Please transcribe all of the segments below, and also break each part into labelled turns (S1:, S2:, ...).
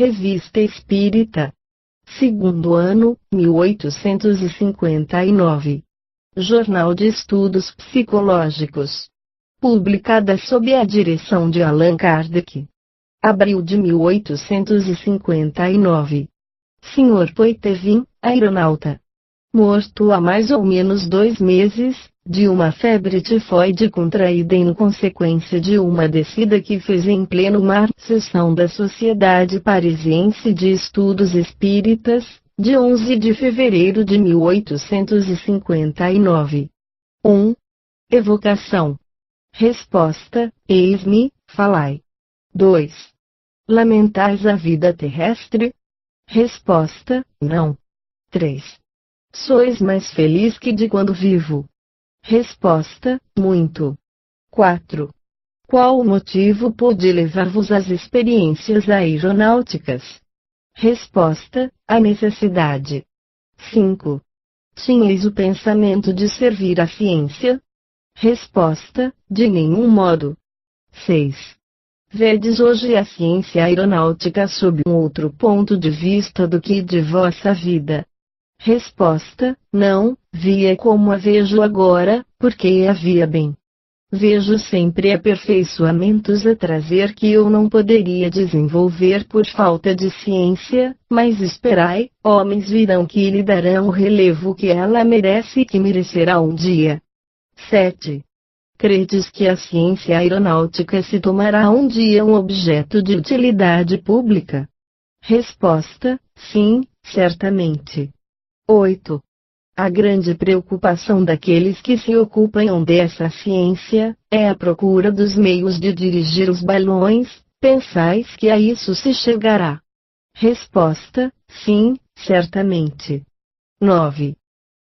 S1: Revista Espírita. Segundo ano, 1859. Jornal de Estudos Psicológicos. Publicada sob a direção de Allan Kardec. Abril de 1859. Sr. Poitevin, aeronauta. Morto há mais ou menos 2 meses, de uma febre tifoide contraída em consequência de uma descida que fez em pleno mar. Seção da Sociedade Parisiense de Estudos Espíritas, de 11 de fevereiro de 1859. 1. Evocação. Resposta: eis-me, falai. 2. Lamentais a vida terrestre? Resposta: não. 3. Sois mais feliz que de quando vivo? Resposta: muito. 4. Qual o motivo pode levar-vos às experiências aeronáuticas? Resposta: a necessidade. 5. Tinhais o pensamento de servir à ciência? Resposta: de nenhum modo. 6. Vedes hoje a ciência aeronáutica sob um outro ponto de vista do que de vossa vida? Resposta: não, via como a vejo agora, porque a via bem. Vejo sempre aperfeiçoamentos a trazer que eu não poderia desenvolver por falta de ciência, mas esperai, homens virão que lhe darão o relevo que ela merece e que merecerá um dia. 7. Credes que a ciência aeronáutica se tomará um dia um objeto de utilidade pública? Resposta: sim, certamente. 8. A grande preocupação daqueles que se ocupam dessa ciência é a procura dos meios de dirigir os balões. Pensais que a isso se chegará? Resposta: sim, certamente. 9.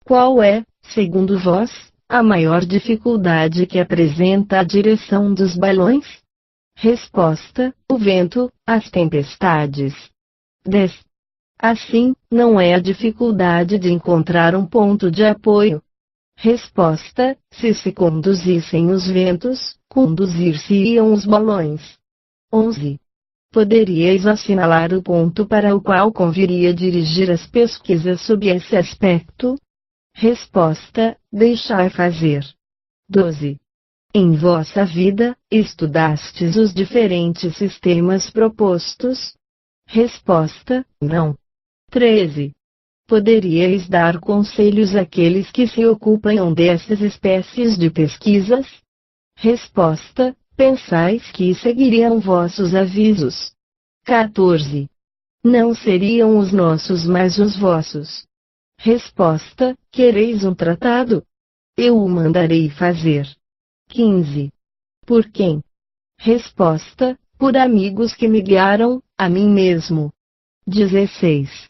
S1: Qual é, segundo vós, a maior dificuldade que apresenta a direção dos balões? Resposta: o vento, as tempestades. 10. Assim, não é a dificuldade de encontrar um ponto de apoio. Resposta: se conduzissem os ventos, conduzir-se-iam os balões. 11. Poderíeis assinalar o ponto para o qual conviria dirigir as pesquisas sob esse aspecto? Resposta: deixai fazer. 12. Em vossa vida, estudastes os diferentes sistemas propostos? Resposta: não. 13. Poderíeis dar conselhos àqueles que se ocupam dessas espécies de pesquisas? Resposta: pensais que seguiriam vossos avisos? 14. Não seriam os nossos mas os vossos? Resposta: quereis um tratado? Eu o mandarei fazer. 15. Por quem? Resposta: por amigos que me guiaram, a mim mesmo. 16.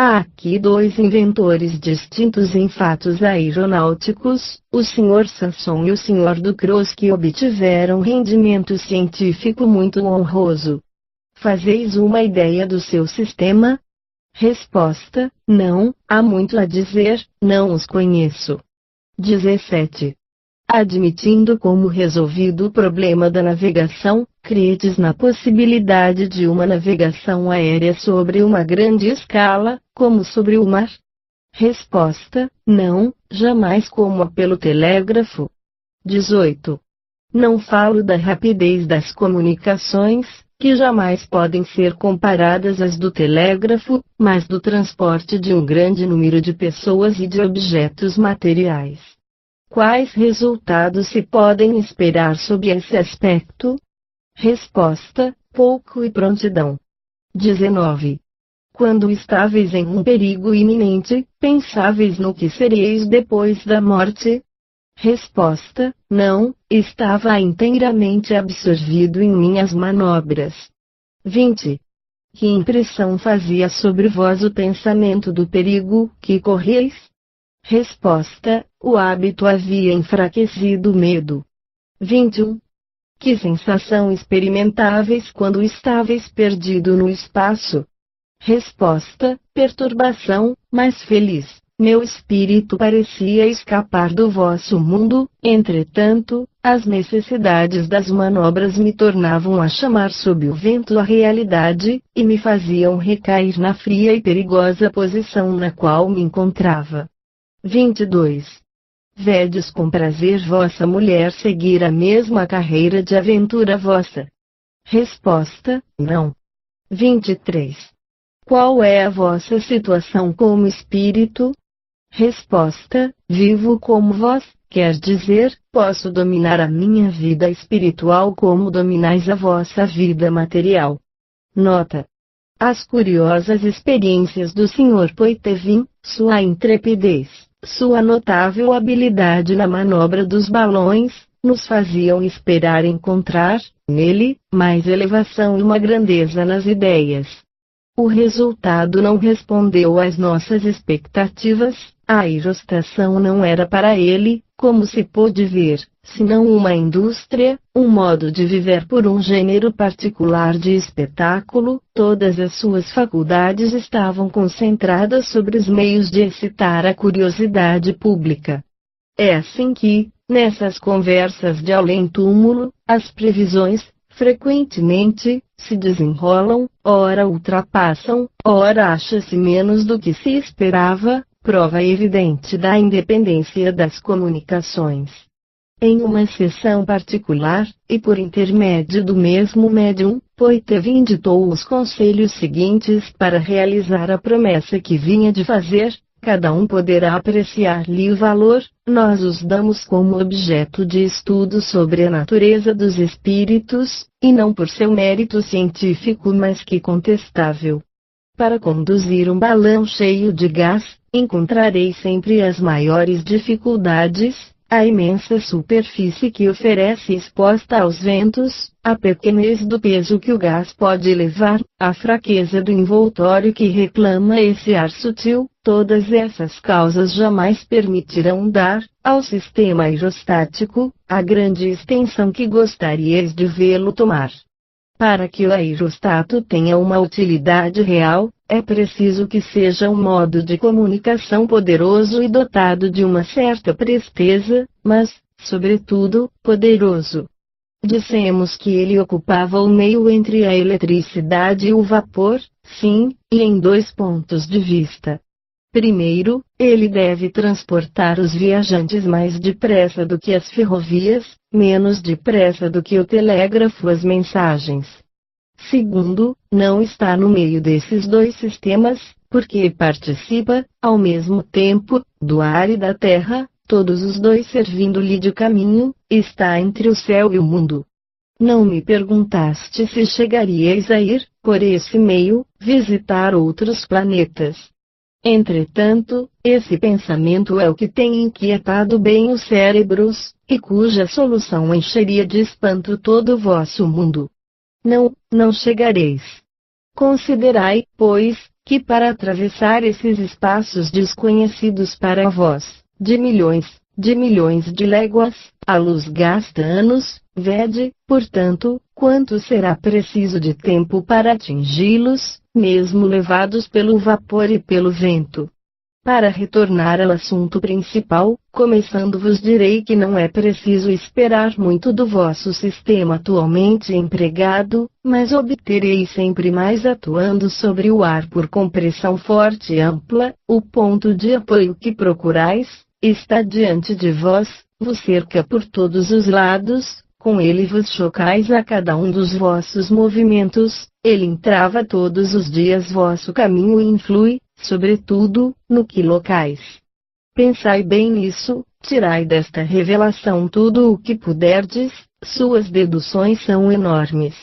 S1: Há aqui 2 inventores distintos em fatos aeronáuticos, o Sr. Sanson e o Sr. Ducros, que obtiveram rendimento científico muito honroso. Fazeis uma ideia do seu sistema? Resposta: não, há muito a dizer, não os conheço. 17. Admitindo como resolvido o problema da navegação, credes na possibilidade de uma navegação aérea sobre uma grande escala, como sobre o mar? Resposta: não, jamais como pelo telégrafo. 18. Não falo da rapidez das comunicações, que jamais podem ser comparadas às do telégrafo, mas do transporte de um grande número de pessoas e de objetos materiais. Quais resultados se podem esperar sob esse aspecto? Resposta: pouco e prontidão. 19. Quando estáveis em um perigo iminente, pensáveis no que seríeis depois da morte? Resposta: não, estava inteiramente absorvido em minhas manobras. 20. Que impressão fazia sobre vós o pensamento do perigo que correis? Resposta: o hábito havia enfraquecido o medo. 21. Que sensação experimentáveis quando estáveis perdido no espaço? Resposta: perturbação, mas feliz. Meu espírito parecia escapar do vosso mundo, entretanto, As necessidades das manobras me tornavam a chamar sob o vento a realidade, e me faziam recair na fria e perigosa posição na qual me encontrava. 22. Vedes com prazer vossa mulher seguir a mesma carreira de aventura vossa? Resposta: não. 23. Qual é a vossa situação como espírito? Resposta: vivo como vós, quer dizer, posso dominar a minha vida espiritual como dominais a vossa vida material. Nota: as curiosas experiências do Sr. Poitevin, sua intrepidez, sua notável habilidade na manobra dos balões, nos faziam esperar encontrar, nele, mais elevação e uma grandeza nas ideias. O resultado não respondeu às nossas expectativas, a aerostação não era para ele, como se pôde ver, senão uma indústria, um modo de viver por um gênero particular de espetáculo, todas as suas faculdades estavam concentradas sobre os meios de excitar a curiosidade pública. É assim que, nessas conversas de além-túmulo, as previsões, frequentemente, se desenrolam, ora ultrapassam, ora acha-se menos do que se esperava, prova evidente da independência das comunicações. Em uma sessão particular, e por intermédio do mesmo médium, Poitevin ditou os conselhos seguintes para realizar a promessa que vinha de fazer. Cada um poderá apreciar-lhe o valor, nós os damos como objeto de estudo sobre a natureza dos espíritos, e não por seu mérito científico mas que contestável. Para conduzir um balão cheio de gás, encontrarei sempre as maiores dificuldades, a imensa superfície que oferece exposta aos ventos, a pequenez do peso que o gás pode levar, a fraqueza do envoltório que reclama esse ar sutil, todas essas causas jamais permitirão dar, ao sistema aerostático, a grande extensão que gostaríeis de vê-lo tomar. Para que o aerostato tenha uma utilidade real, é preciso que seja um modo de comunicação poderoso e dotado de uma certa presteza, mas, sobretudo, poderoso. Dissemos que ele ocupava o meio entre a eletricidade e o vapor, sim, e em dois pontos de vista. Primeiro, ele deve transportar os viajantes mais depressa do que as ferrovias, menos depressa do que o telégrafo as mensagens. Segundo, não está no meio desses dois sistemas, porque participa, ao mesmo tempo, do ar e da terra, todos os dois servindo-lhe de caminho, está entre o céu e o mundo. Não me perguntaste se chegaríeis a ir, por esse meio, visitar outros planetas. Entretanto, esse pensamento é o que tem inquietado bem os cérebros, e cuja solução encheria de espanto todo o vosso mundo. Não chegareis. Considerai, pois, que para atravessar esses espaços desconhecidos para vós, de milhões de léguas, a luz gasta anos, vede, portanto, quanto será preciso de tempo para atingi-los, mesmo levados pelo vapor e pelo vento. Para retornar ao assunto principal, começando-vos direi que não é preciso esperar muito do vosso sistema atualmente empregado, mas obtereis sempre mais atuando sobre o ar por compressão forte e ampla, o ponto de apoio que procurais, está diante de vós, vos cerca por todos os lados, com ele vos chocais a cada um dos vossos movimentos, ele entrava todos os dias vosso caminho e influi, sobretudo, no que locais. Pensai bem nisso, tirai desta revelação tudo o que puderdes, suas deduções são enormes.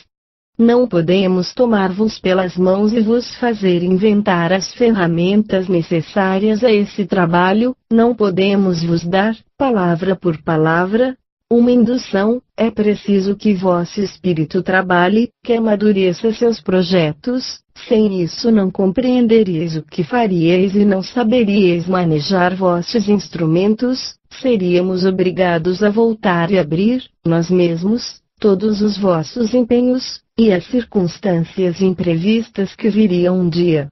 S1: Não podemos tomar-vos pelas mãos e vos fazer inventar as ferramentas necessárias a esse trabalho, não podemos vos dar, palavra por palavra, uma indução, é preciso que vosso espírito trabalhe, que amadureça seus projetos, sem isso não compreenderíeis o que faríeis e não saberíeis manejar vossos instrumentos, seríamos obrigados a voltar e abrir, nós mesmos, todos os vossos empenhos, e as circunstâncias imprevistas que viriam um dia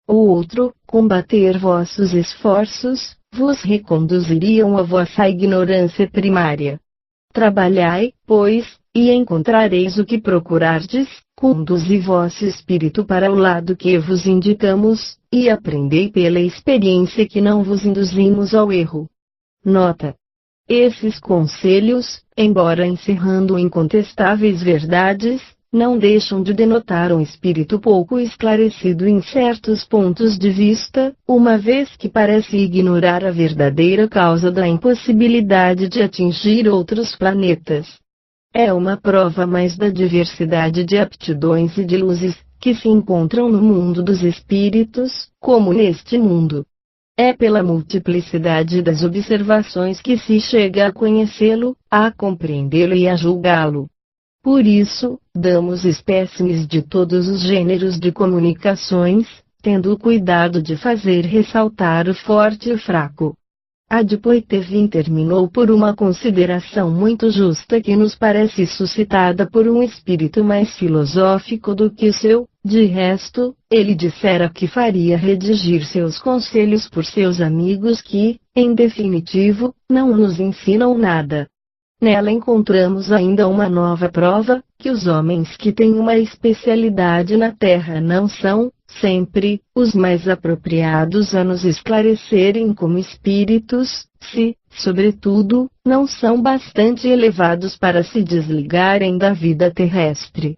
S1: ou outro, combater vossos esforços, vos reconduziriam à vossa ignorância primária. Trabalhai, pois, e encontrareis o que procurardes, conduzi vosso espírito para o lado que vos indicamos, e aprendei pela experiência que não vos induzimos ao erro. Nota: esses conselhos, embora encerrando incontestáveis verdades, não deixam de denotar um espírito pouco esclarecido em certos pontos de vista, uma vez que parece ignorar a verdadeira causa da impossibilidade de atingir outros planetas. É uma prova mais da diversidade de aptidões e de luzes que se encontram no mundo dos espíritos, como neste mundo. É pela multiplicidade das observações que se chega a conhecê-lo, a compreendê-lo e a julgá-lo. Por isso, damos espécimes de todos os gêneros de comunicações, tendo o cuidado de fazer ressaltar o forte e o fraco. A de Poitevin terminou por uma consideração muito justa que nos parece suscitada por um espírito mais filosófico do que o seu. De resto, ele dissera que faria redigir seus conselhos por seus amigos que, em definitivo, não nos ensinam nada. Nela encontramos ainda uma nova prova, que os homens que têm uma especialidade na Terra não são, sempre, os mais apropriados a nos esclarecerem como espíritos, se, sobretudo, não são bastante elevados para se desligarem da vida terrestre.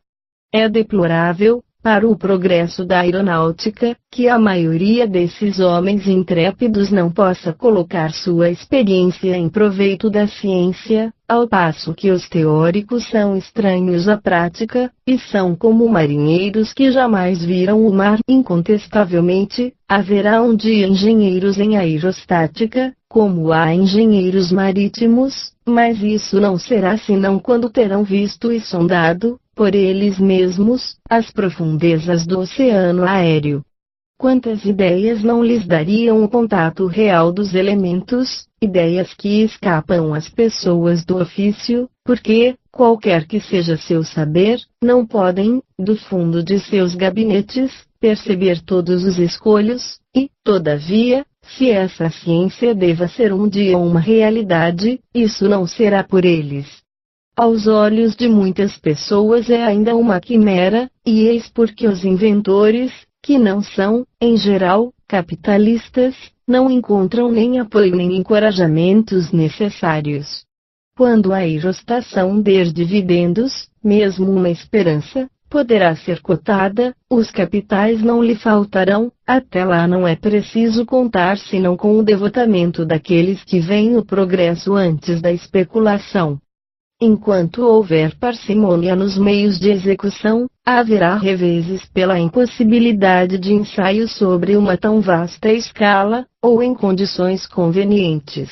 S1: É deplorável, para o progresso da aeronáutica, que a maioria desses homens intrépidos não possa colocar sua experiência em proveito da ciência, ao passo que os teóricos são estranhos à prática, e são como marinheiros que jamais viram o mar. Incontestavelmente, haverá um dia engenheiros em aerostática, como há engenheiros marítimos, mas isso não será senão quando terão visto e sondado, por eles mesmos, as profundezas do oceano aéreo. Quantas ideias não lhes dariam o contato real dos elementos, ideias que escapam às pessoas do ofício, porque, qualquer que seja seu saber, não podem, do fundo de seus gabinetes, perceber todos os escolhos, e, todavia, se essa ciência deva ser um dia uma realidade, isso não será por eles. Aos olhos de muitas pessoas é ainda uma quimera, e eis porque os inventores, que não são, em geral, capitalistas, não encontram nem apoio nem encorajamentos necessários. Quando a aerostação der dividendos, mesmo uma esperança, poderá ser cotada, os capitais não lhe faltarão, até lá não é preciso contar senão com o devotamento daqueles que veem o progresso antes da especulação. Enquanto houver parcimônia nos meios de execução, haverá reveses pela impossibilidade de ensaio sobre uma tão vasta escala, ou em condições convenientes.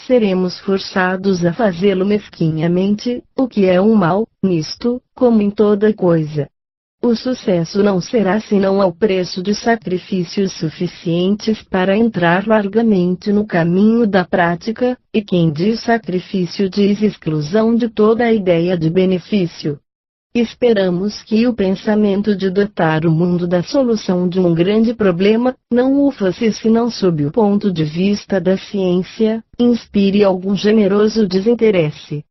S1: Seremos forçados a fazê-lo mesquinhamente, o que é um mal, nisto, como em toda coisa. O sucesso não será senão ao preço de sacrifícios suficientes para entrar largamente no caminho da prática, e quem diz sacrifício diz exclusão de toda a ideia de benefício. Esperamos que o pensamento de dotar o mundo da solução de um grande problema, não o fosse senão sob o ponto de vista da ciência, inspire algum generoso desinteresse.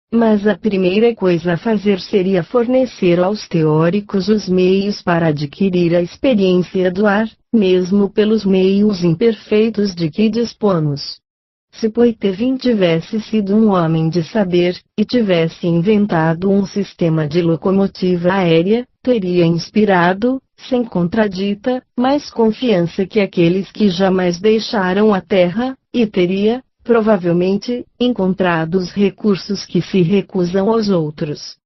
S1: Mas a primeira coisa a fazer seria fornecer aos teóricos os meios para adquirir a experiência do ar, mesmo pelos meios imperfeitos de que dispomos. Se Poitevin tivesse sido um homem de saber, e tivesse inventado um sistema de locomotiva aérea, teria inspirado, sem contradita, mais confiança que aqueles que jamais deixaram a terra, e teria, provavelmente, encontrado os recursos que se recusam aos outros.